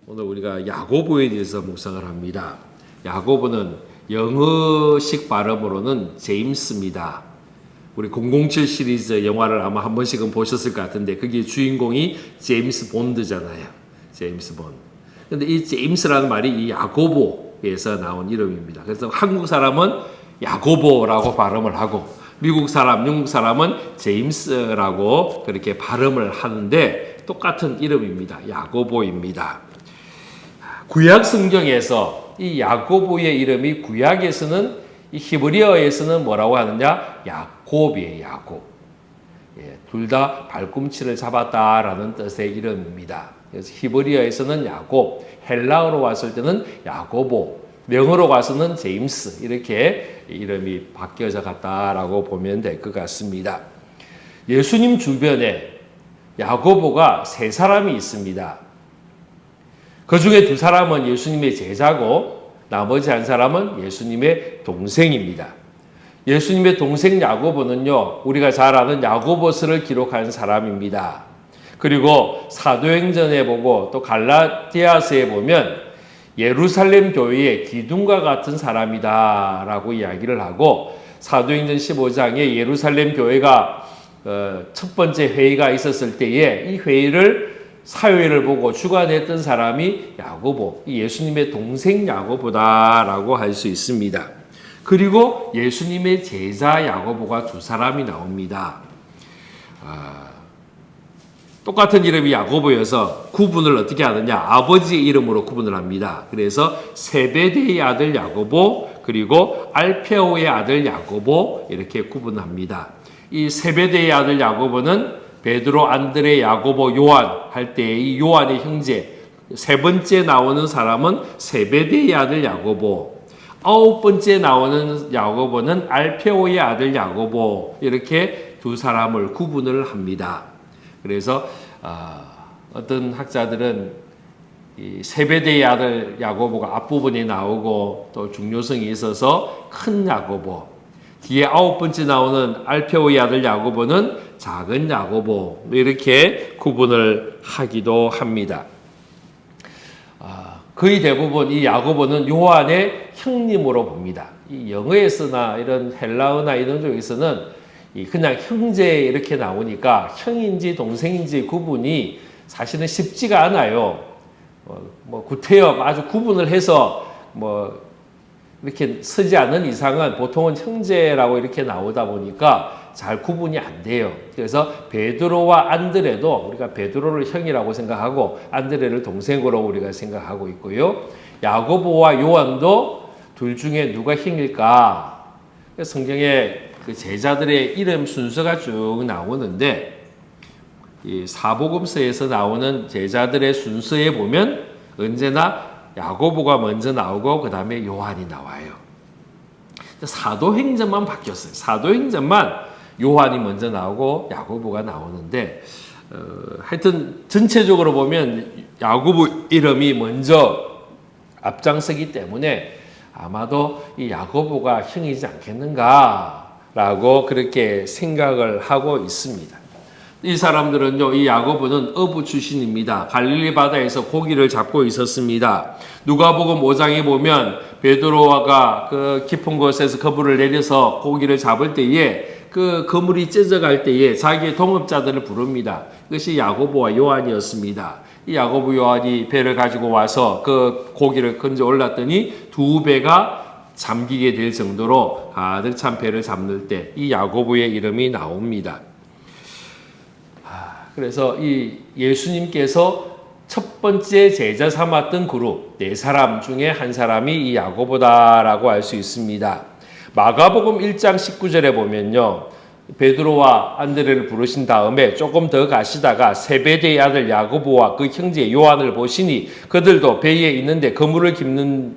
오늘 우리가 야고보에 대해서 묵상을 합니다. 야고보는 영어식 발음으로는 제임스입니다. 우리 007 시리즈 영화를 아마 한 번씩은 보셨을 것 같은데 거기 주인공이 제임스 본드잖아요. 제임스 본드. 근데 이 제임스라는 말이 이 야고보에서 나온 이름입니다. 그래서 한국 사람은 야고보라고 발음을 하고 미국 사람, 영국 사람은 제임스라고 그렇게 발음을 하는데 똑같은 이름입니다. 야고보입니다. 구약 성경에서 이 야고보의 이름이 구약에서는 이 히브리어에서는 뭐라고 하느냐? 야곱이에요. 야곱. 둘 다 발꿈치를 잡았다라는 뜻의 이름입니다. 그래서 히브리어에서는 야곱, 헬라어로 왔을 때는 야고보, 영어로 가서는 제임스 이렇게 이름이 바뀌어져 갔다라고 보면 될 것 같습니다. 예수님 주변에 야고보가 세 사람이 있습니다. 그 중에 두 사람은 예수님의 제자고 나머지 한 사람은 예수님의 동생입니다. 예수님의 동생 야고보는요, 우리가 잘 아는 야고보서를 기록한 사람입니다. 그리고 사도행전에 보고 또 갈라디아서에 보면 예루살렘 교회의 기둥과 같은 사람이다라고 이야기를 하고 사도행전 15장에 예루살렘 교회가 첫 번째 회의가 있었을 때에 이 회의를 사회를 보고 주관했던 사람이 야고보, 예수님의 동생 야고보다라고 할 수 있습니다. 그리고 예수님의 제자 야고보가 두 사람이 나옵니다. 똑같은 이름이 야고보여서 구분을 어떻게 하느냐? 아버지의 이름으로 구분을 합니다. 그래서 세베대의 아들 야고보 그리고 알페오의 아들 야고보 이렇게 구분합니다. 이 세베대의 아들 야고보는 베드로, 안드레, 야고보, 요한 할 때 이 요한의 형제 세 번째 나오는 사람은 세베대의 아들 야고보, 아홉 번째 나오는 야고보는 알페오의 아들 야고보 이렇게 두 사람을 구분을 합니다. 그래서 어떤 학자들은 이 세베대의 아들 야고보가 앞부분에 나오고 또 중요성이 있어서 큰 야고보, 뒤에 아홉 번째 나오는 알페오의 아들 야고보는 작은 야고보 이렇게 구분을 하기도 합니다. 거의 대부분 이 야고보는 요한의 형님으로 봅니다. 이 영어에서나 이런 헬라어나 이런 쪽에서는 그냥 형제 이렇게 나오니까 형인지 동생인지 구분이 사실은 쉽지가 않아요. 구태여 아주 구분을 해서 이렇게 쓰지 않는 이상은 보통은 형제라고 이렇게 나오다 보니까 잘 구분이 안 돼요. 그래서 베드로와 안드레도 우리가 베드로를 형이라고 생각하고 안드레를 동생으로 우리가 생각하고 있고요. 야고보와 요한도 둘 중에 누가 형일까? 성경에 그 제자들의 이름 순서가 쭉 나오는데 이 사복음서에서 나오는 제자들의 순서에 보면 언제나 야고보가 먼저 나오고 그 다음에 요한이 나와요. 사도행전만 바뀌었어요. 사도행전만 요한이 먼저 나오고 야고보가 나오는데 하여튼 전체적으로 보면 야고보 이름이 먼저 앞장서기 때문에 아마도 이 야고보가 형이지 않겠는가라고 그렇게 생각을 하고 있습니다. 이 사람들은요, 이 야고보는 어부 출신입니다. 갈릴리 바다에서 고기를 잡고 있었습니다. 누가복음 5장에 보면 베드로가 그 깊은 곳에서 그물을 내려서 고기를 잡을 때에 그 그물이 찢어갈 때에 자기의 동업자들을 부릅니다. 그것이 야고보와 요한이었습니다. 이 야고보 요한이 배를 가지고 와서 그 고기를 건져 올랐더니 두 배가 잠기게 될 정도로 가득 찬 배를 잡는 때 이 야고보의 이름이 나옵니다. 그래서 이 예수님께서 첫 번째 제자 삼았던 그룹 네 사람 중에 한 사람이 이 야고보다라고 알 수 있습니다. 마가복음 1장 19절에 보면요, 베드로와 안드레를 부르신 다음에 조금 더 가시다가 세베대의 아들 야고보와 그 형제 요한을 보시니 그들도 배에 있는데 그물을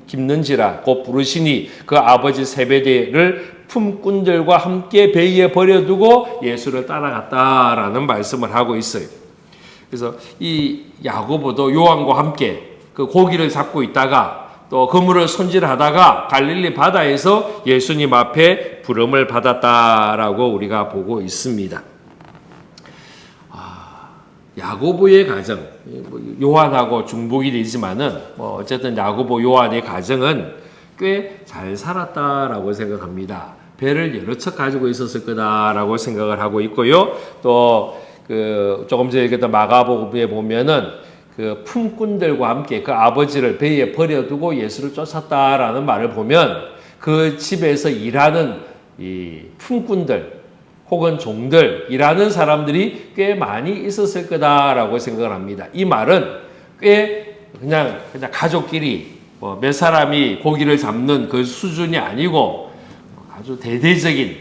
깁는지라 곧 부르시니 그 아버지 세베대를 품꾼들과 함께 배에 버려두고 예수를 따라갔다라는 말씀을 하고 있어요. 그래서 이 야고보도 요한과 함께 그 고기를 잡고 있다가 또 그물을 손질하다가 갈릴리 바다에서 예수님 앞에 부름을 받았다라고 우리가 보고 있습니다. 야고보의 가정, 요한하고 중복이 되지만은 어쨌든 야고보 요한의 가정은 꽤 잘 살았다라고 생각합니다. 배를 여러 척 가지고 있었을 거다라고 생각을 하고 있고요. 또 조금 전에 얘기했던 마가복음에 보면은 그 품꾼들과 함께 그 아버지를 배에 버려두고 예수를 쫓았다라는 말을 보면 그 집에서 일하는 이 품꾼들 혹은 종들 일하는 사람들이 꽤 많이 있었을 거다라고 생각을 합니다. 이 말은 꽤 그냥 가족끼리 몇 사람이 고기를 잡는 그 수준이 아니고 아주 대대적인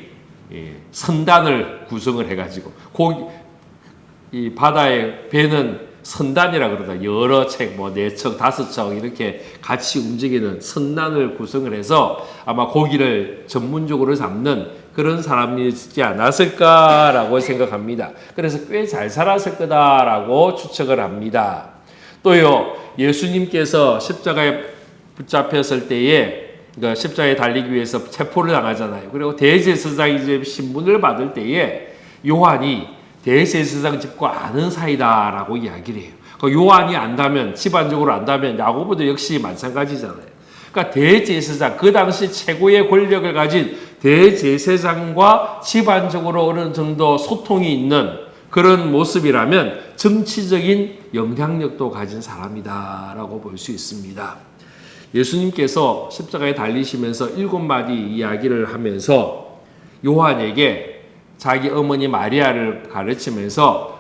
선단을 구성을 해가지고 이 바다의 배는 선단이라 그러다 여러 척, 4척, 5척 이렇게 같이 움직이는 선단을 구성을 해서 아마 고기를 전문적으로 잡는 그런 사람이지 않았을까라고 생각합니다. 그래서 꽤 잘 살았을 거다라고 추측을 합니다. 또요, 예수님께서 십자가에 붙잡혔을 때에 그러니까 십자가에 달리기 위해서 체포를 당하잖아요. 그리고 대제사장이 이제 신분을 받을 때에 요한이 대제사장 집과 아는 사이다라고 이야기를 해요. 그 요한이 안다면 집안적으로 안다면 야고보도 역시 마찬가지잖아요. 그러니까 대제사장 그 당시 최고의 권력을 가진 대제사장과 집안적으로 어느 정도 소통이 있는 그런 모습이라면 정치적인 영향력도 가진 사람이다라고 볼 수 있습니다. 예수님께서 십자가에 달리시면서 7마디 이야기를 하면서 요한에게 자기 어머니 마리아를 가르치면서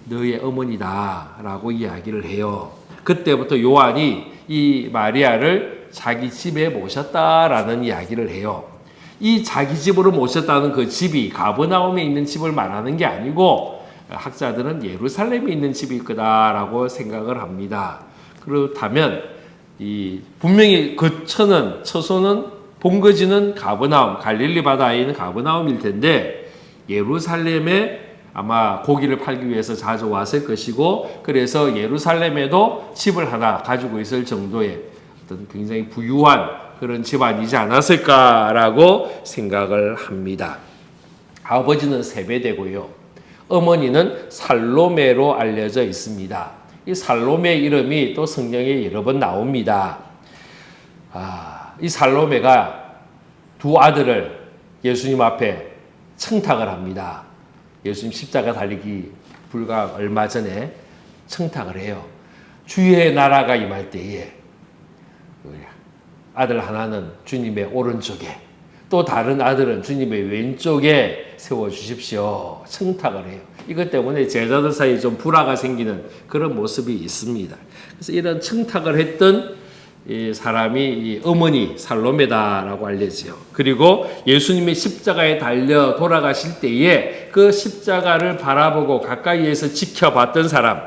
너의 어머니다 라고 이야기를 해요. 그때부터 요한이 이 마리아를 자기 집에 모셨다라는 이야기를 해요. 이 자기 집으로 모셨다는 그 집이 가버나움에 있는 집을 말하는 게 아니고 학자들은 예루살렘에 있는 집일 거다라고 생각을 합니다. 그렇다면 분명히 그 처소는 본거지는 가버나움, 갈릴리 바다에 있는 가버나움일 텐데 예루살렘에 아마 고기를 팔기 위해서 자주 왔을 것이고 그래서 예루살렘에도 집을 하나 가지고 있을 정도의 어떤 굉장히 부유한 그런 집안이지 않았을까라고 생각을 합니다. 아버지는 세베대고요. 어머니는 살로메로 알려져 있습니다. 이 살로메 이름이 또 성경에 여러 번 나옵니다. 이 살로메가 두 아들을 예수님 앞에 청탁을 합니다. 예수님 십자가 달리기 불과 얼마 전에 청탁을 해요. 주의 나라가 임할 때에 아들 하나는 주님의 오른쪽에 또 다른 아들은 주님의 왼쪽에 세워주십시오. 청탁을 해요. 이것 때문에 제자들 사이에 좀 불화가 생기는 그런 모습이 있습니다. 그래서 이런 청탁을 했던 이 사람이 이 어머니 살로메다라고 알려져요. 그리고 예수님이 십자가에 달려 돌아가실 때에 그 십자가를 바라보고 가까이에서 지켜봤던 사람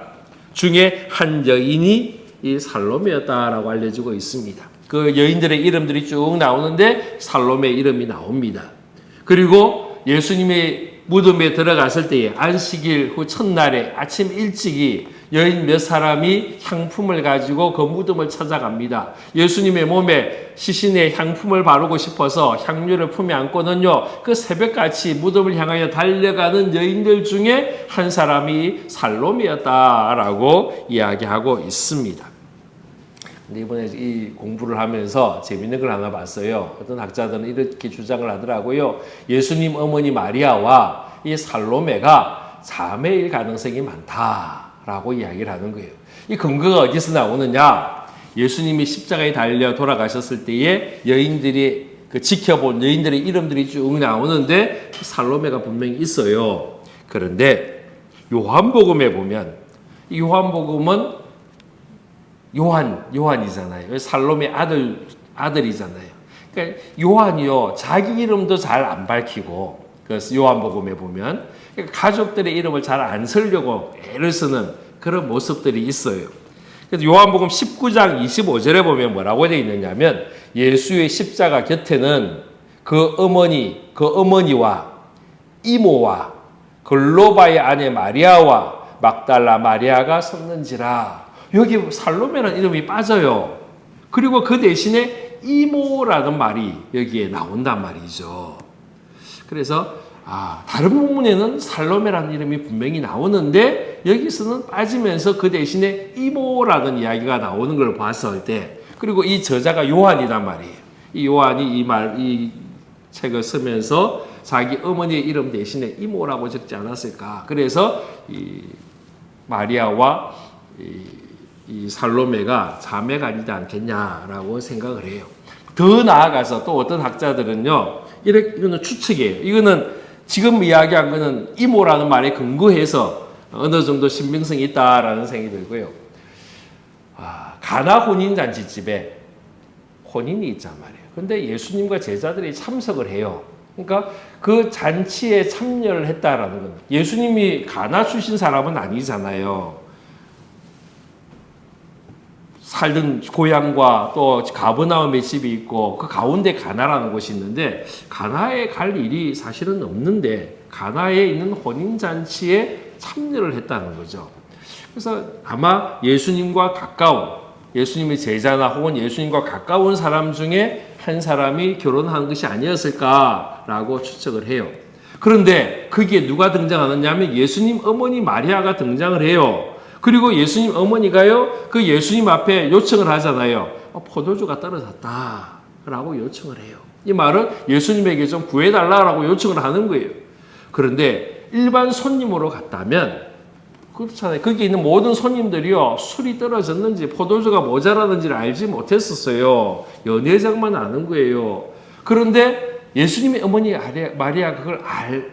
중에 한 여인이 이 살로메였다라고 알려지고 있습니다. 그 여인들의 이름들이 쭉 나오는데 살로메 이름이 나옵니다. 그리고 예수님의 무덤에 들어갔을 때에 안식일 후 첫날에 아침 일찍이 여인 몇 사람이 향품을 가지고 그 무덤을 찾아갑니다. 예수님의 몸에 시신의 향품을 바르고 싶어서 향유를 품에 안고는요, 그 새벽같이 무덤을 향하여 달려가는 여인들 중에 한 사람이 살로메였다라고 이야기하고 있습니다. 근데 이번에 이 공부를 하면서 재밌는 걸 하나 봤어요. 어떤 학자들은 이렇게 주장을 하더라고요. 예수님 어머니 마리아와 이 살로메가 자매일 가능성이 많다라고 이야기를 하는 거예요. 이 근거가 어디서 나오느냐? 예수님이 십자가에 달려 돌아가셨을 때에 여인들이 지켜본 여인들의 이름들이 쭉 나오는데 살로메가 분명히 있어요. 그런데 요한복음에 보면 이 요한복음은 요한이잖아요. 살로메 아들이잖아요. 그러니까 요한이요, 자기 이름도 잘 안 밝히고, 그래서 요한복음에 보면 그러니까 가족들의 이름을 잘 안 쓰려고 애를 쓰는 그런 모습들이 있어요. 그래서 요한복음 19장 25절에 보면 뭐라고 되어 있느냐면 예수의 십자가 곁에는 그 어머니와 이모와 글로바의 아내 마리아와 막달라 마리아가 섰는지라. 여기 살로메라는 이름이 빠져요. 그리고 그 대신에 이모라는 말이 여기에 나온단 말이죠. 그래서 다른 본문에는 살로메라는 이름이 분명히 나오는데 여기서는 빠지면서 그 대신에 이모라는 이야기가 나오는 걸 봤을 때, 그리고 이 저자가 요한이란 말이에요. 이 요한이 이 책을 쓰면서 자기 어머니의 이름 대신에 이모라고 적지 않았을까. 그래서 이 마리아와 이 살로메가 자매가 아니지 않겠냐라고 생각을 해요. 더 나아가서 또 어떤 학자들은요, 이거는 추측이에요. 이거는 지금 이야기한 거는 이모라는 말에 근거해서 어느 정도 신빙성이 있다라는 생각이 들고요. 가나 혼인잔치집에 혼인이 있단 말이에요. 근데 예수님과 제자들이 참석을 해요. 그러니까 그 잔치에 참여를 했다라는 건, 예수님이 가나 출신 사람은 아니잖아요. 살던 고향과 또 가버나움의 집이 있고 그 가운데 가나라는 곳이 있는데, 가나에 갈 일이 사실은 없는데 가나에 있는 혼인잔치에 참여를 했다는 거죠. 그래서 아마 예수님과 가까운, 예수님의 제자나 혹은 예수님과 가까운 사람 중에 한 사람이 결혼한 것이 아니었을까라고 추측을 해요. 그런데 거기에 누가 등장하느냐면 예수님 어머니 마리아가 등장을 해요. 그리고 예수님 어머니가요, 그 예수님 앞에 요청을 하잖아요. 포도주가 떨어졌다라고 요청을 해요. 이 말은 예수님에게 좀 구해달라고 요청을 하는 거예요. 그런데 일반 손님으로 갔다면 그렇잖아요. 거기 있는 모든 손님들이요, 술이 떨어졌는지 포도주가 모자라는지를 알지 못했었어요. 연회장만 아는 거예요. 그런데 예수님의 어머니 마리아가 그걸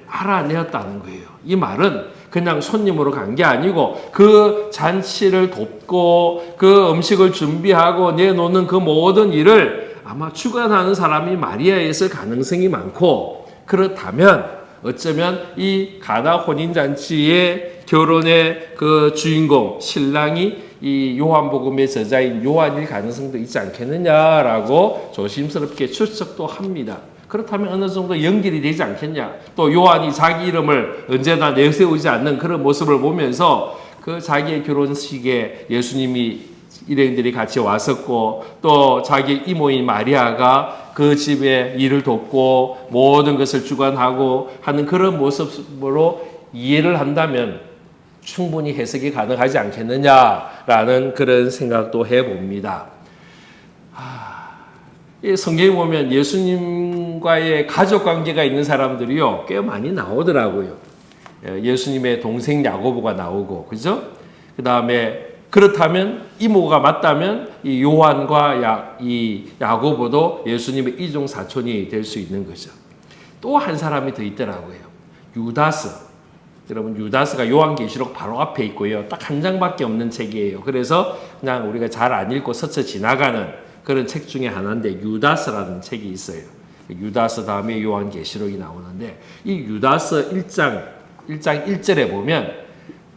알아내었다는 거예요. 이 말은 그냥 손님으로 간 게 아니고 그 잔치를 돕고 그 음식을 준비하고 내놓는 그 모든 일을 아마 주관하는 사람이 마리아였을 가능성이 많고, 그렇다면 어쩌면 이 가나 혼인잔치의 결혼의 그 주인공, 신랑이 이 요한복음의 저자인 요한일 가능성도 있지 않겠느냐라고 조심스럽게 추측도 합니다. 그렇다면 어느 정도 연결이 되지 않겠냐. 또 요한이 자기 이름을 언제나 내세우지 않는 그런 모습을 보면서 그 자기의 결혼식에 예수님이 일행들이 같이 왔었고, 또 자기 이모인 마리아가 그 집에 일을 돕고 모든 것을 주관하고 하는 그런 모습으로 이해를 한다면 충분히 해석이 가능하지 않겠느냐라는 그런 생각도 해봅니다. 성경에 보면 예수님과의 가족 관계가 있는 사람들이요, 꽤 많이 나오더라고요. 예수님의 동생 야고보가 나오고, 그죠? 그 다음에 그렇다면 이모가 맞다면 이 요한과 이 야고보도 예수님의 이종 사촌이 될 수 있는 거죠. 또 한 사람이 더 있더라고요. 유다스. 여러분, 유다스가 요한계시록 바로 앞에 있고요. 딱 한 장밖에 없는 책이에요. 그래서 그냥 우리가 잘 안 읽고 스쳐 지나가는 그런 책 중에 하나인데, 유다스라는 책이 있어요. 유다스 다음에 요한계시록이 나오는데, 이 유다스 1장 1절에 보면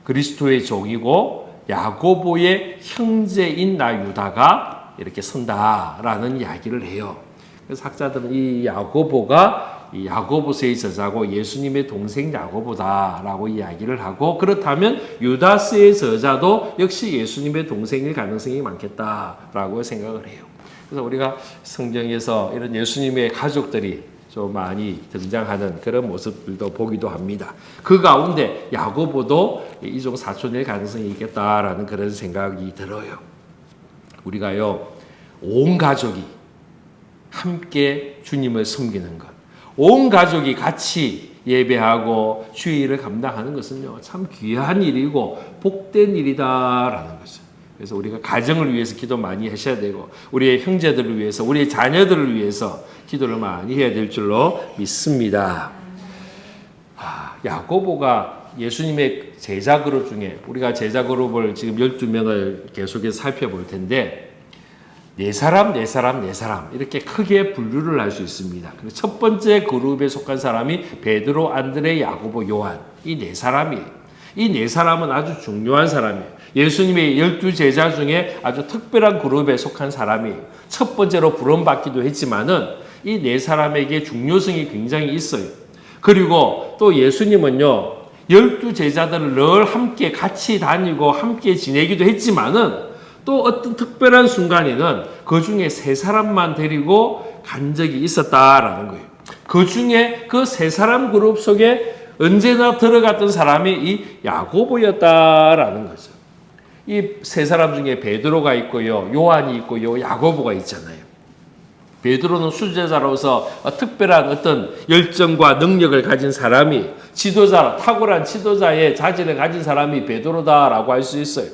그리스도의 종이고 야고보의 형제인 나 유다가 이렇게 선다라는 이야기를 해요. 그래서 학자들은 이 야고보가 이 야고보서의 저자고 예수님의 동생 야고보다라고 이야기를 하고, 그렇다면 유다스의 저자도 역시 예수님의 동생일 가능성이 많겠다라고 생각을 해요. 그래서 우리가 성경에서 이런 예수님의 가족들이 좀 많이 등장하는 그런 모습들도 보기도 합니다. 그 가운데 야고보도 이종 사촌일 가능성이 있겠다라는 그런 생각이 들어요. 우리가요, 온 가족이 함께 주님을 섬기는 것, 온 가족이 같이 예배하고 주일을 감당하는 것은요, 참 귀한 일이고 복된 일이다라는 거죠. 그래서 우리가 가정을 위해서 기도 많이 하셔야 되고, 우리의 형제들을 위해서, 우리의 자녀들을 위해서 기도를 많이 해야 될 줄로 믿습니다. 야고보가 예수님의 제자 그룹 중에, 우리가 제자 그룹을 지금 12명을 계속해서 살펴볼 텐데, 네 사람 이렇게 크게 분류를 할 수 있습니다. 첫 번째 그룹에 속한 사람이 베드로, 안드레, 야고보, 요한, 이 네 사람이에요. 이 네 사람은 아주 중요한 사람이에요. 예수님의 12제자 중에 아주 특별한 그룹에 속한 사람이에요. 첫 번째로 부름받기도 했지만은 이 네 사람에게 중요성이 굉장히 있어요. 그리고 또 예수님은요, 12제자들을 늘 함께 같이 다니고 함께 지내기도 했지만은 또 어떤 특별한 순간에는 그 중에 세 사람만 데리고 간 적이 있었다라는 거예요. 그 중에 그 세 사람 그룹 속에 언제나 들어갔던 사람이 이 야고보였다라는 거죠. 이 세 사람 중에 베드로가 있고요, 요한이 있고요, 야고보가 있잖아요. 베드로는 수제자로서 특별한 어떤 열정과 능력을 가진 사람이 탁월한 지도자의 자질을 가진 사람이 베드로다라고 할 수 있어요.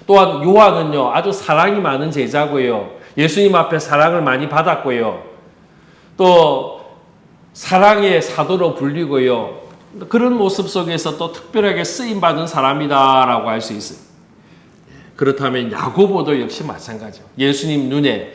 또한 요한은요, 아주 사랑이 많은 제자고요. 예수님 앞에 사랑을 많이 받았고요. 또 사랑의 사도로 불리고요. 그런 모습 속에서 또 특별하게 쓰임받은 사람이다라고 할 수 있어요. 그렇다면 야고보도 역시 마찬가지죠. 예수님 눈에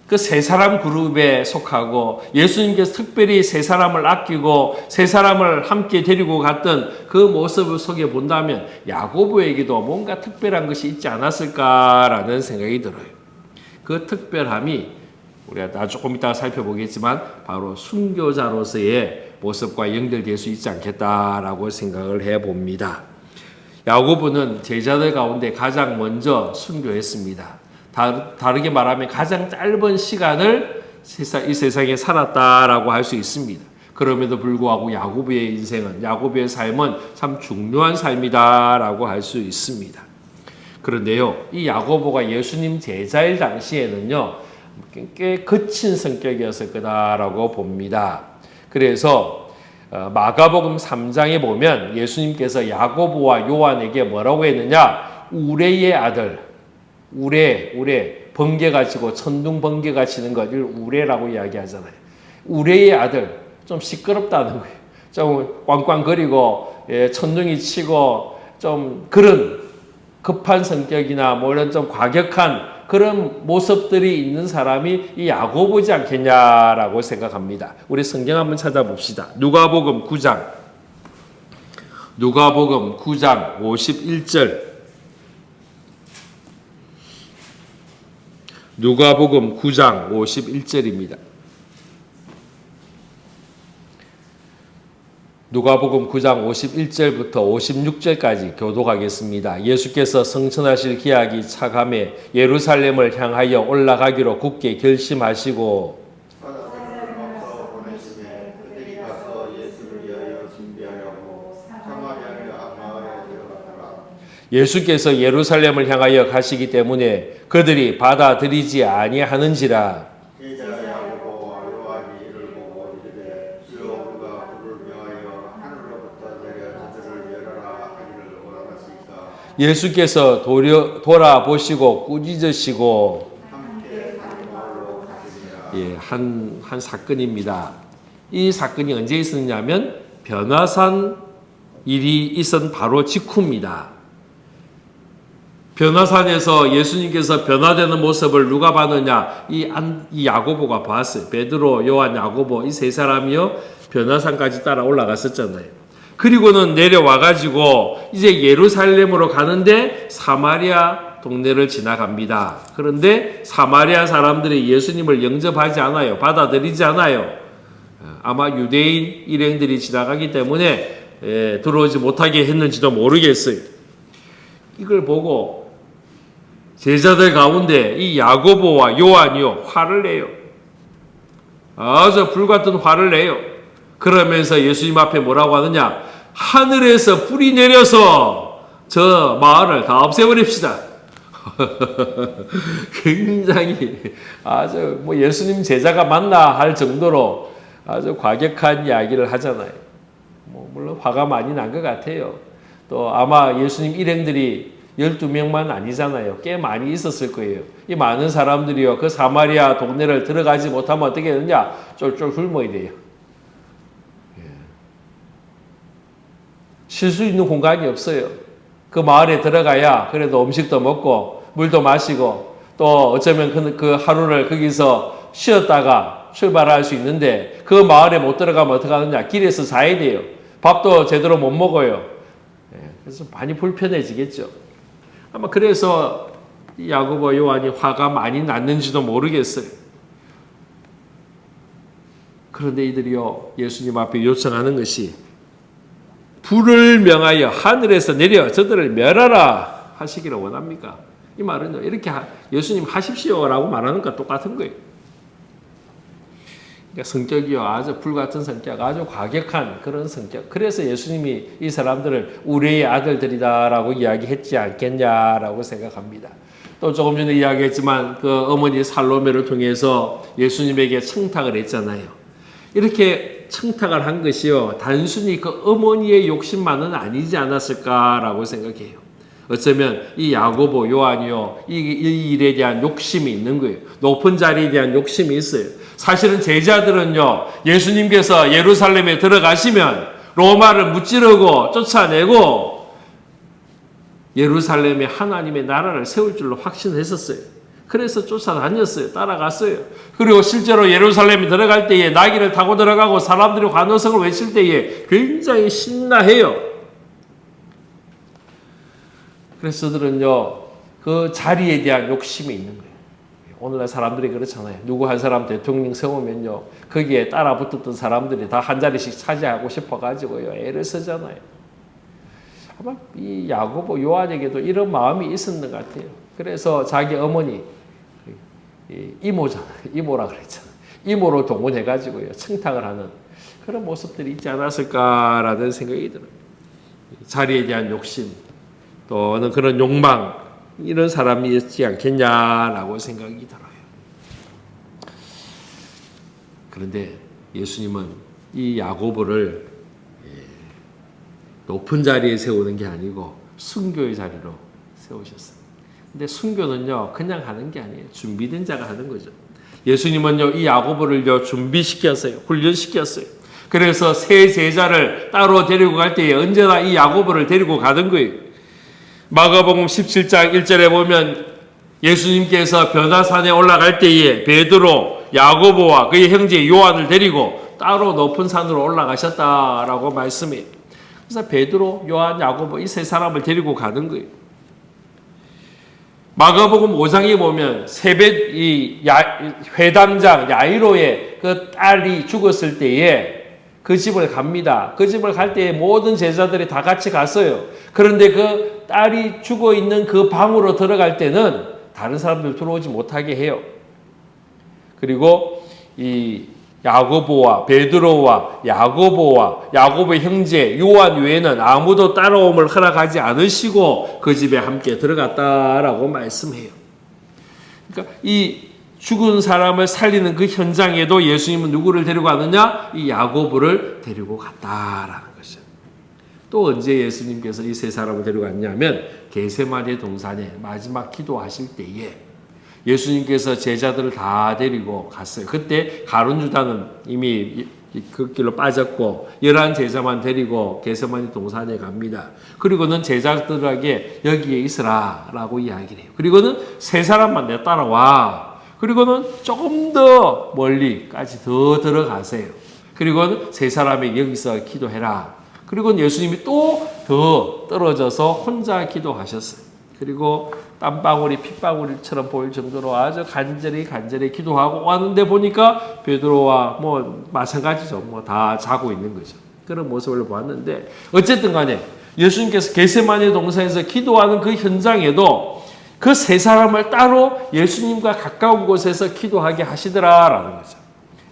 그 세 사람 그룹에 속하고 예수님께서 특별히 세 사람을 아끼고 세 사람을 함께 데리고 갔던 그 모습을 속에 본다면 야고보에게도 뭔가 특별한 것이 있지 않았을까라는 생각이 들어요. 그 특별함이 우리가 조금 이따가 살펴보겠지만 바로 순교자로서의 모습과 연결될 수 있지 않겠다라고 생각을 해봅니다. 야고보는 제자들 가운데 가장 먼저 순교했습니다. 다르게 말하면 가장 짧은 시간을 이 세상에 살았다라고 할 수 있습니다. 그럼에도 불구하고 야고보의 삶은 참 중요한 삶이다라고 할 수 있습니다. 그런데요, 이 야고보가 예수님 제자일 당시에는요, 꽤 거친 성격이었을 거다라고 봅니다. 그래서 마가복음 3장에 보면 예수님께서 야고보와 요한에게 뭐라고 했느냐? 우레의 아들, 우레, 번개가 치고 천둥 번개가 치는 것을 우레라고 이야기하잖아요. 우레의 아들, 좀 시끄럽다는 거예요. 좀 꽝꽝거리고 천둥이 치고 좀 그런 급한 성격이나 뭐 이런 좀 과격한 그런 모습들이 있는 사람이 이 야고보지 않겠냐라고 생각합니다. 우리 성경 한번 찾아봅시다. 누가복음 9장 51절. 누가복음 9장 51절입니다. 누가복음 9장 51절부터 56절까지 교독하겠습니다. 예수께서 성천하실 기약이 차감해 예루살렘을 향하여 올라가기로 굳게 결심하시고 예수께서 예루살렘을 향하여 가시기 때문에 그들이 받아들이지 아니하는지라. 예수께서 돌아보시고 꾸짖으시고 한 사건입니다. 이 사건이 언제 있었냐면 변화산 일이 있은 바로 직후입니다. 변화산에서 예수님께서 변화되는 모습을 누가 봤느냐? 이 야고보가 봤어요. 베드로, 요한, 야고보 이 세 사람이요 변화산까지 따라 올라갔었잖아요. 그리고는 내려와가지고 이제 예루살렘으로 가는데 사마리아 동네를 지나갑니다. 그런데 사마리아 사람들이 예수님을 영접하지 않아요. 받아들이지 않아요. 아마 유대인 일행들이 지나가기 때문에 들어오지 못하게 했는지도 모르겠어요. 이걸 보고 제자들 가운데 이 야고보와 요한이요 화를 내요. 아주 불같은 화를 내요. 그러면서 예수님 앞에 뭐라고 하느냐? 하늘에서 불이 내려서 저 마을을 다 없애버립시다. 굉장히 아주 뭐 예수님 제자가 맞나 할 정도로 아주 과격한 이야기를 하잖아요. 뭐 물론 화가 많이 난 것 같아요. 또 아마 예수님 일행들이 12명만 아니잖아요. 꽤 많이 있었을 거예요. 이 많은 사람들이요. 그 사마리아 동네를 들어가지 못하면 어떻게 되느냐? 쫄쫄 굶어야 돼요. 쉴 수 있는 공간이 없어요. 그 마을에 들어가야 그래도 음식도 먹고 물도 마시고 또 어쩌면 그 하루를 거기서 쉬었다가 출발할 수 있는데 그 마을에 못 들어가면 어떻게 하느냐? 길에서 자야 돼요. 밥도 제대로 못 먹어요. 그래서 많이 불편해지겠죠. 아마 그래서 야고보 요한이 화가 많이 났는지도 모르겠어요. 그런데 이들이요 예수님 앞에 요청하는 것이 불을 명하여 하늘에서 내려 저들을 멸하라 하시기를 원합니까? 이 말은 이렇게 예수님 하십시오라고 말하는 것과 똑같은 거예요. 그러니까 성격이요 아주 불같은 성격, 아주 과격한 그런 성격. 그래서 예수님이 이 사람들을 우리의 아들들이다라고 이야기했지 않겠냐라고 생각합니다. 또 조금 전에 이야기했지만 그 어머니 살로메를 통해서 예수님에게 청탁을 했잖아요. 이렇게 청탁을 한 것이요 단순히 그 어머니의 욕심만은 아니지 않았을까라고 생각해요. 어쩌면 이 야고보, 요한이요 이 일에 대한 욕심이 있는 거예요. 높은 자리에 대한 욕심이 있어요. 사실은 제자들은요 예수님께서 예루살렘에 들어가시면 로마를 무찌르고 쫓아내고 예루살렘에 하나님의 나라를 세울 줄로 확신했었어요. 그래서 쫓아다녔어요. 따라갔어요. 그리고 실제로 예루살렘에 들어갈 때에 나귀를 타고 들어가고 사람들이 관원성을 외칠 때에 굉장히 신나해요. 그래서 저들은요 그 자리에 대한 욕심이 있는 거예요. 오늘날 사람들이 그렇잖아요. 누구 한 사람 대통령 세우면요 거기에 따라 붙었던 사람들이 다 한 자리씩 차지하고 싶어가지고요 애를 쓰잖아요. 아마 이 야고보 요한에게도 이런 마음이 있었는 것 같아요. 그래서 자기 어머니 이모잖아요. 이모라 그랬잖아요. 이모로 동원해가지고요 청탁을 하는 그런 모습들이 있지 않았을까라는 생각이 들어요. 자리에 대한 욕심 또는 그런 욕망 이런 사람이었지 않겠냐라고 생각이 들어요. 그런데 예수님은 이 야고보를 높은 자리에 세우는 게 아니고 순교의 자리로 세우셨어요. 근데 순교는요 그냥 하는 게 아니에요. 준비된 자가 하는 거죠. 예수님은요 이 야고보를요 준비시켰어요. 훈련시켰어요. 그래서 새 제자를 따로 데리고 갈 때에 언제나 이 야고보를 데리고 가던 거예요. 마가복음 17장 1절에 보면 예수님께서 변화산에 올라갈 때에 베드로, 야고보와 그의 형제 요한을 데리고 따로 높은 산으로 올라가셨다라고 말씀해요. 그래서 베드로, 요한, 야고보 이 세 사람을 데리고 가는 거예요. 마가복음 5장에 보면 회담장 야이로의 그 딸이 죽었을 때에 그 집을 갑니다. 그 집을 갈 때에 모든 제자들이 다 같이 갔어요. 그런데 그 딸이 죽어 있는 그 방으로 들어갈 때는 다른 사람들 들어오지 못하게 해요. 그리고 이 야고보와 베드로와 야고보의 형제 요한 외에는 아무도 따라옴을 허락하지 않으시고 그 집에 함께 들어갔다라고 말씀해요. 그러니까 이 죽은 사람을 살리는 그 현장에도 예수님은 누구를 데리고 가느냐? 이 야고보를 데리고 갔다라는 거죠. 또 언제 예수님께서 이 세 사람을 데리고 갔냐면 겟세마네 동산에 마지막 기도하실 때에 예수님께서 제자들을 다 데리고 갔어요. 그때 가룟 유다는 이미 그 길로 빠졌고 11 제자만 데리고 겟세마네 동산에 갑니다. 그리고는 제자들에게 여기에 있으라라고 이야기를 해요. 그리고는 세 사람만 내 따라와. 그리고는 조금 더 멀리까지 더 들어가세요. 그리고는 세 사람에게 여기서 기도해라. 그리고 예수님이 또 더 떨어져서 혼자 기도하셨어요. 그리고 땀방울이 핏방울처럼 보일 정도로 아주 간절히 기도하고 왔는데 보니까 베드로와 뭐 마찬가지죠. 뭐 다 자고 있는 거죠. 그런 모습을 보았는데 어쨌든 간에 예수님께서 겟세마네 동산에서 기도하는 그 현장에도 그 세 사람을 따로 예수님과 가까운 곳에서 기도하게 하시더라라는 거죠.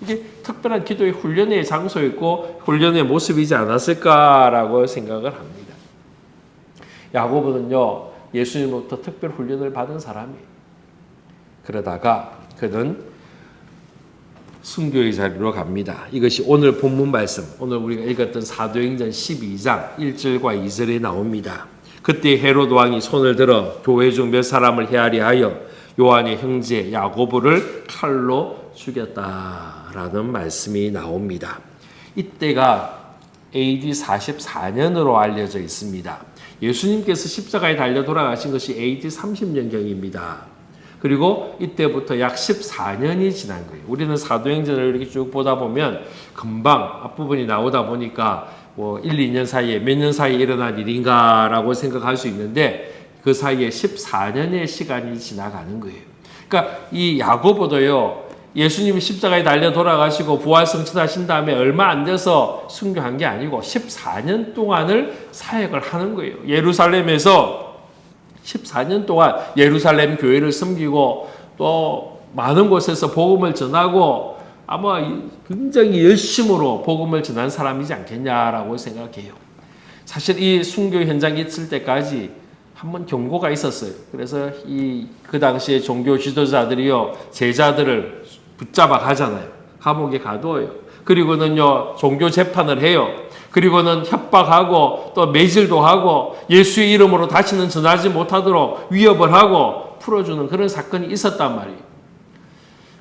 이게 특별한 기도의 훈련의 장소였고 훈련의 모습이지 않았을까라고 생각을 합니다. 야고보는요 예수님으로부터 특별 훈련을 받은 사람이에요. 그러다가 그는 순교의 자리로 갑니다. 이것이 오늘 본문 말씀, 오늘 우리가 읽었던 사도행전 12장 1절과 2절에 나옵니다. 그때 헤롯 왕이 손을 들어 교회 중 몇 사람을 헤아리 하여 요한의 형제 야고보를 칼로 죽였다라는 말씀이 나옵니다. 이때가 AD 44년으로 알려져 있습니다. 예수님께서 십자가에 달려 돌아가신 것이 AD 30년경입니다. 그리고 이때부터 약 14년이 지난 거예요. 우리는 사도행전을 이렇게 쭉 보다 보면 금방 앞부분이 나오다 보니까 뭐 1, 2년 사이에 몇 년 사이에 일어난 일인가라고 생각할 수 있는데 그 사이에 14년의 시간이 지나가는 거예요. 그러니까 이 야고보도요. 예수님이 십자가에 달려 돌아가시고 부활 성천하신 다음에 얼마 안 돼서 순교한 게 아니고 14년 동안을 사역을 하는 거예요. 예루살렘에서 14년 동안 예루살렘 교회를 섬기고 또 많은 곳에서 복음을 전하고 아마 굉장히 열심으로 복음을 전한 사람이지 않겠냐라고 생각해요. 사실 이 순교 현장에 있을 때까지 한번 경고가 있었어요. 그래서 그 당시에 종교 지도자들이요, 제자들을 붙잡아 가잖아요. 감옥에 가둬요. 그리고는요, 종교 재판을 해요. 그리고는 협박하고 또 매질도 하고 예수의 이름으로 다시는 전하지 못하도록 위협을 하고 풀어주는 그런 사건이 있었단 말이에요.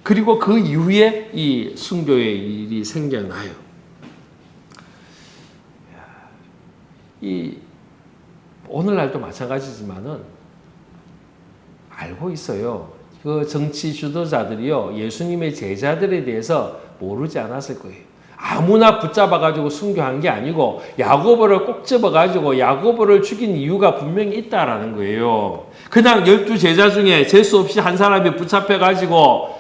그리고 그 이후에 이 순교의 일이 생겨나요. 오늘날도 마찬가지지만은 알고 있어요. 그 정치 지도자들이요, 예수님의 제자들에 대해서 모르지 않았을 거예요. 아무나 붙잡아가지고 순교한 게 아니고 야고보를 꼭 집어가지고 야고보를 죽인 이유가 분명히 있다라는 거예요. 그냥 12제자 중에 재수 없이 한 사람이 붙잡혀가지고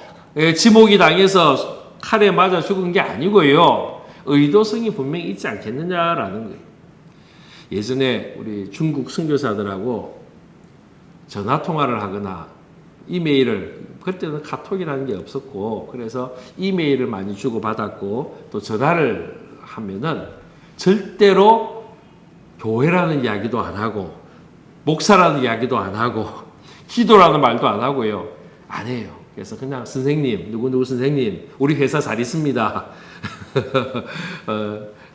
지목이 당해서 칼에 맞아 죽은 게 아니고요. 의도성이 분명히 있지 않겠느냐라는 거예요. 예전에 우리 중국 선교사들하고 전화 통화를 하거나 이메일을, 그때는 카톡이라는 게 없었고, 그래서 이메일을 많이 주고받았고, 또 전화를 하면은 절대로 교회라는 이야기도 안 하고, 목사라는 이야기도 안 하고, 기도라는 말도 안 하고요. 안 해요. 그래서 그냥 선생님, 누구누구 선생님, 우리 회사 잘 있습니다.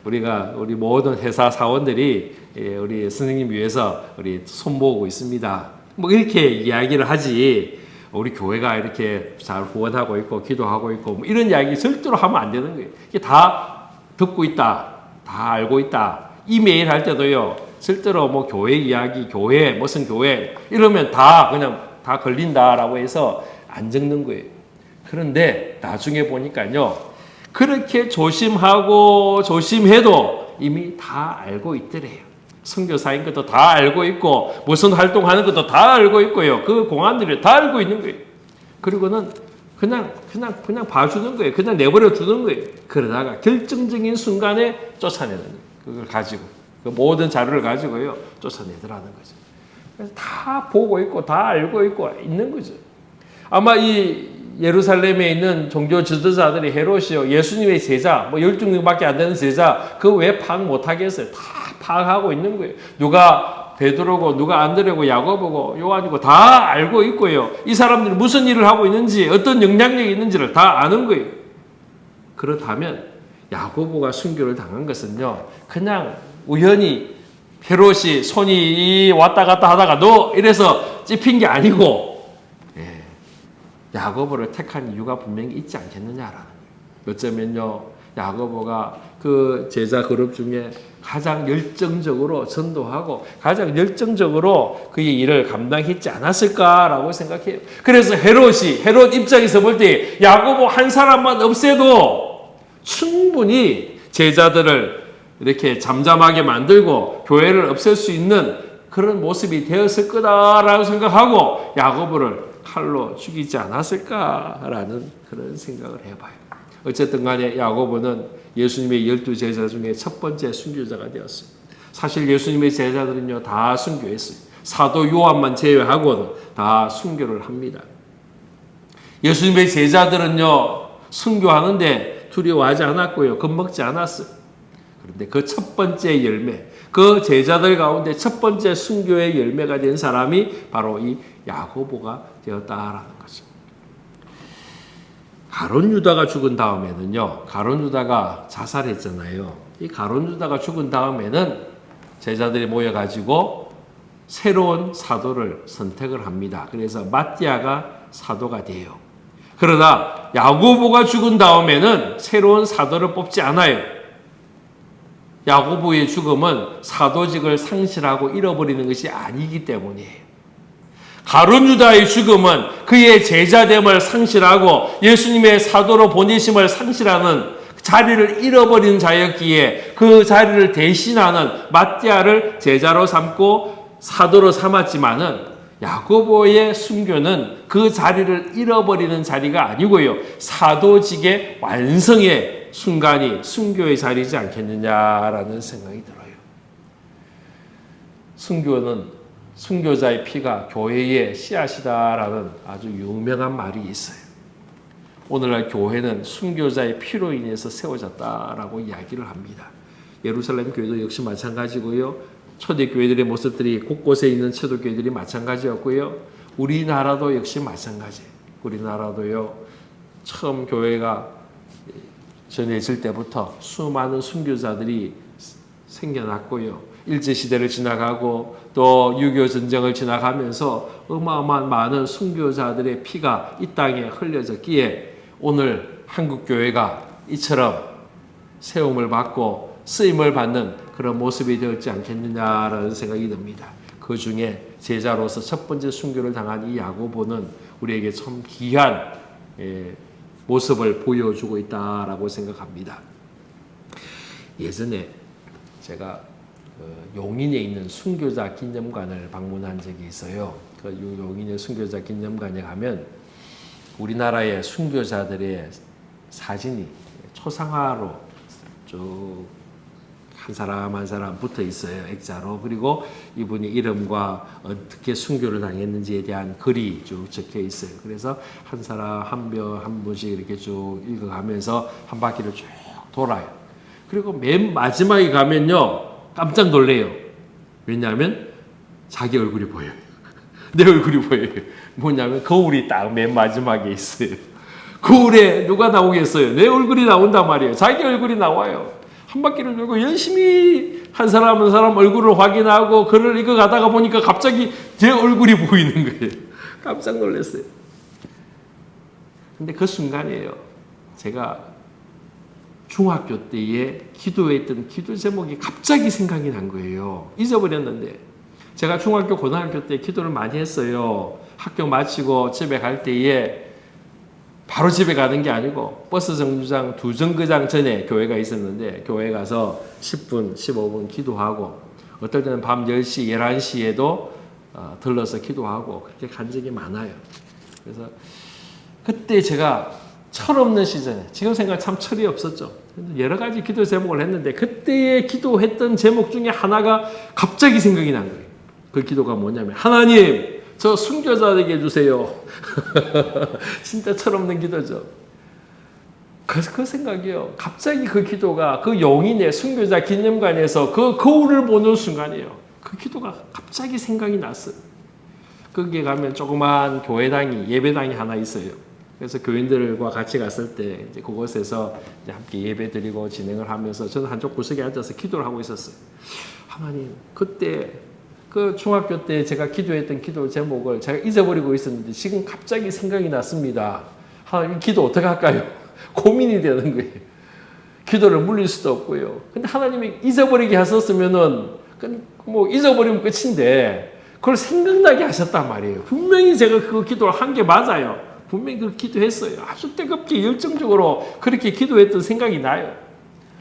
우리 모든 회사 사원들이 우리 선생님 위해서 우리 손 모으고 있습니다. 뭐 이렇게 이야기를 하지, 우리 교회가 이렇게 잘 후원하고 있고 기도하고 있고 뭐 이런 이야기 절대로 하면 안 되는 거예요. 이게 다 듣고 있다, 다 알고 있다. 이메일 할 때도요, 절대로 뭐 교회 이야기, 교회 무슨 교회 이러면 다 그냥 다 걸린다라고 해서 안 적는 거예요. 그런데 나중에 보니까요, 그렇게 조심하고 조심해도 이미 다 알고 있더래요. 선교사인 것도 다 알고 있고 무슨 활동하는 것도 다 알고 있고요. 그 공안들이 다 알고 있는 거예요. 그리고는 그냥 봐주는 거예요. 그냥 내버려 두는 거예요. 그러다가 결정적인 순간에 쫓아내는 거예요. 그걸 가지고 그 모든 자료를 가지고요, 쫓아내더라는 거죠. 그래서 다 보고 있고 다 알고 있고 있는 거죠. 아마 이 예루살렘에 있는 종교 지도자들이 헤롯이요, 예수님의 제자, 뭐 12명밖에 안 되는 제자, 그 왜 파악 못하겠어요? 다 파악하고 있는 거예요. 누가 베드로고, 누가 안드레고, 야고보고, 요한이고 다 알고 있고요. 이 사람들이 무슨 일을 하고 있는지, 어떤 영향력이 있는지를 다 아는 거예요. 그렇다면 야고보가 순교를 당한 것은요, 그냥 우연히 헤롯이 손이 왔다 갔다 하다가 너 이래서 찝힌 게 아니고, 야고보를 택한 이유가 분명히 있지 않겠느냐라는 거예요. 어쩌면요, 야고보가 그 제자 그룹 중에 가장 열정적으로 전도하고 가장 열정적으로 그의 일을 감당했지 않았을까라고 생각해요. 그래서 헤롯 입장에서 볼 때 야고보 한 사람만 없애도 충분히 제자들을 이렇게 잠잠하게 만들고 교회를 없앨 수 있는 그런 모습이 되었을 거다라고 생각하고 야고보를 칼로 죽이지 않았을까라는 그런 생각을 해봐요. 어쨌든 간에 야고보는 예수님의 12제자 중에 첫 번째 순교자가 되었어요. 사실 예수님의 제자들은요, 다 순교했어요. 사도 요한만 제외하고는 다 순교를 합니다. 예수님의 제자들은요, 순교하는데 두려워하지 않았고요, 겁먹지 않았어요. 그런데 그 첫 번째 열매, 그 제자들 가운데 첫 번째 순교의 열매가 된 사람이 바로 이 야고보가 되었다라는 거죠. 가룟 유다가 죽은 다음에는요, 가룟 유다가 자살했잖아요. 이 가룟 유다가 죽은 다음에는 제자들이 모여가지고 새로운 사도를 선택을 합니다. 그래서 마띠아가 사도가 돼요. 그러나 야고보가 죽은 다음에는 새로운 사도를 뽑지 않아요. 야고보의 죽음은 사도직을 상실하고 잃어버리는 것이 아니기 때문이에요. 가룟 유다의 죽음은 그의 제자됨을 상실하고 예수님의 사도로 보내심을 상실하는 자리를 잃어버린 자였기에 그 자리를 대신하는 마띠아를 제자로 삼고 사도로 삼았지만은 야고보의 순교는 그 자리를 잃어버리는 자리가 아니고요, 사도직의 완성의 순간이 순교의 자리지 않겠느냐라는 생각이 들어요. 순교는 순교자의 피가 교회의 씨앗이다라는 아주 유명한 말이 있어요. 오늘날 교회는 순교자의 피로 인해서 세워졌다라고 이야기를 합니다. 예루살렘 교회도 역시 마찬가지고요. 초대교회들의 모습들이 곳곳에 있는 초대교회들이 마찬가지였고요. 우리나라도 역시 마찬가지. 우리나라도요. 처음 교회가 전해질 때부터 수많은 순교자들이 생겨났고요. 일제시대를 지나가고 또 6.25 전쟁을 지나가면서 어마어마한 많은 순교자들의 피가 이 땅에 흘려졌기에 오늘 한국교회가 이처럼 세움을 받고 쓰임을 받는 그런 모습이 되었지 않겠느냐라는 생각이 듭니다. 그 중에 제자로서 첫 번째 순교를 당한 이 야고보는 우리에게 참 귀한 모습을 보여주고 있다라고 생각합니다. 예전에 제가 용인에 있는 순교자 기념관을 방문한 적이 있어요. 그 용인의 순교자 기념관에 가면 우리나라의 순교자들의 사진이 초상화로 쭉 한 사람 한 사람 붙어 있어요. 액자로. 그리고 이분의 이름과 어떻게 순교를 당했는지에 대한 글이 쭉 적혀 있어요. 그래서 한 사람 한 분씩 이렇게 쭉 읽어가면서 한 바퀴를 쭉 돌아요. 그리고 맨 마지막에 가면요. 깜짝 놀래요. 왜냐하면 자기 얼굴이 보여요. 내 얼굴이 보여요. 뭐냐면 거울이 딱 맨 마지막에 있어요. 거울에 누가 나오겠어요? 내 얼굴이 나온단 말이에요. 자기 얼굴이 나와요. 한 바퀴를 돌고 열심히 한 사람 얼굴을 확인하고 글을 읽어가다가 보니까 갑자기 제 얼굴이 보이는 거예요. 깜짝 놀랐어요. 근데 그 순간이에요. 제가 중학교 때에 기도했던 기도 제목이 갑자기 생각이 난 거예요. 잊어버렸는데 제가 중학교 고등학교 때 기도를 많이 했어요. 학교 마치고 집에 갈 때에 바로 집에 가는 게 아니고 버스 정류장 2정거장 전에 교회가 있었는데 교회 가서 10분, 15분 기도하고 어떨 때는 밤 10시, 11시에도 들러서 기도하고 그렇게 간 적이 많아요. 그래서 그때 제가 철없는 시절에 지금 생각 참 철이 없었죠. 여러 가지 기도 제목을 했는데 그때의 기도했던 제목 중에 하나가 갑자기 생각이 난 거예요. 그 기도가 뭐냐면 하나님 저 순교자 되게 해주세요. 진짜 철없는 기도죠. 그래서 그 생각이요. 갑자기 그 기도가 그 용인의 순교자 기념관에서 그 거울을 보는 순간이에요. 그 기도가 갑자기 생각이 났어요. 거기에 가면 조그만 교회당이 예배당이 하나 있어요. 그래서 교인들과 같이 갔을 때 이제 그곳에서 이제 함께 예배드리고 진행을 하면서 저는 한쪽 구석에 앉아서 기도를 하고 있었어요. 하나님 그때 그 중학교 때 제가 기도했던 기도 제목을 제가 잊어버리고 있었는데 지금 갑자기 생각이 났습니다. 하나님 기도 어떻게 할까요? 고민이 되는 거예요. 기도를 물릴 수도 없고요. 근데 하나님이 잊어버리게 하셨으면은 뭐 잊어버리면 끝인데 그걸 생각나게 하셨단 말이에요. 분명히 제가 그 기도를 한 게 맞아요. 분명히 그 기도했어요. 아주 뜨겁게 열정적으로 그렇게 기도했던 생각이 나요.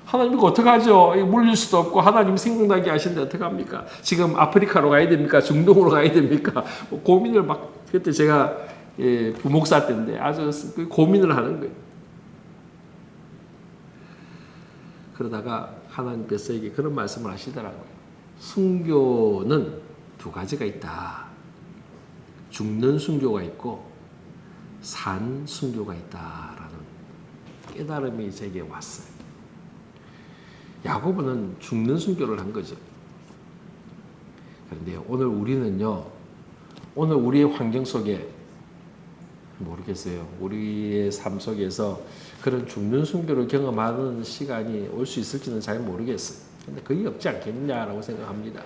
하나님 이거 어떡하죠? 이거 물릴 수도 없고 하나님 생각나게 하시는데 어떡합니까? 지금 아프리카로 가야 됩니까? 중동으로 가야 됩니까? 뭐 고민을 막 그때 제가 부목사 때인데 아주 고민을 하는 거예요. 그러다가 하나님께서 이게 그런 말씀을 하시더라고요. 순교는 두 가지가 있다. 죽는 순교가 있고 산 순교가 있다라는 깨달음이 제게 왔어요. 야고보는 죽는 순교를 한 거죠. 그런데 오늘 우리는요, 오늘 우리의 환경 속에 모르겠어요. 우리의 삶 속에서 그런 죽는 순교를 경험하는 시간이 올 수 있을지는 잘 모르겠어요. 근데 거의 없지 않겠느냐라고 생각합니다.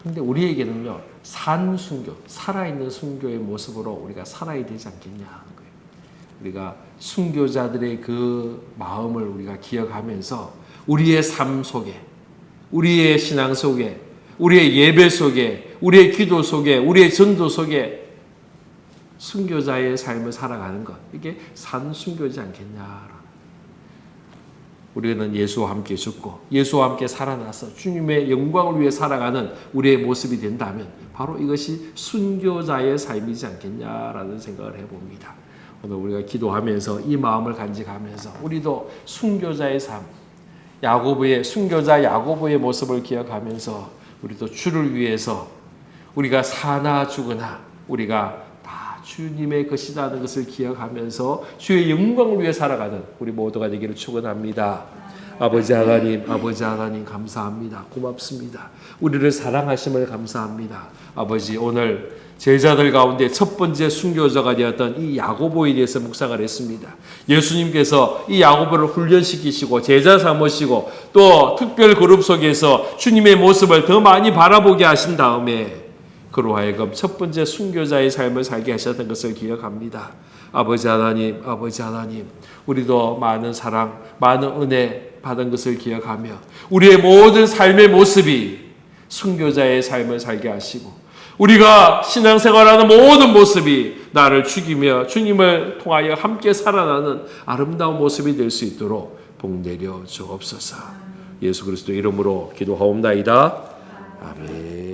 그런데 우리에게는요, 산 순교, 살아있는 순교의 모습으로 우리가 살아야 되지 않겠냐 하는 거예요. 우리가 순교자들의 그 마음을 우리가 기억하면서 우리의 삶 속에, 우리의 신앙 속에, 우리의 예배 속에, 우리의 기도 속에, 우리의 전도 속에 순교자의 삶을 살아가는 것, 이게 산 순교지 않겠냐. 우리는 예수와 함께 죽고 예수와 함께 살아나서 주님의 영광을 위해 살아가는 우리의 모습이 된다면 바로 이것이 순교자의 삶이지 않겠냐라는 생각을 해봅니다. 오늘 우리가 기도하면서 이 마음을 간직하면서 우리도 순교자의 삶, 야고보의 순교자 야고보의 모습을 기억하면서 우리도 주를 위해서 우리가 사나 죽으나 우리가 다 주님의 것이라는 것을 기억하면서 주의 영광을 위해 살아가는 우리 모두가 되기를 축원합니다. 아버지 하나님 감사합니다. 고맙습니다. 우리를 사랑하심을 감사합니다. 아버지, 오늘 제자들 가운데 첫 번째 순교자가 되었던 이 야고보에 대해서 묵상을 했습니다. 예수님께서 이 야고보를 훈련시키시고 제자 삼으시고 또 특별 그룹 속에서 주님의 모습을 더 많이 바라보게 하신 다음에 그로 하여금 첫 번째 순교자의 삶을 살게 하셨던 것을 기억합니다. 아버지 하나님, 우리도 많은 사랑, 많은 은혜 받은 것을 기억하며 우리의 모든 삶의 모습이 순교자의 삶을 살게 하시고 우리가 신앙생활하는 모든 모습이 나를 죽이며 주님을 통하여 함께 살아나는 아름다운 모습이 될 수 있도록 복 내려 주옵소서. 예수 그리스도 이름으로 기도하옵나이다. 아멘.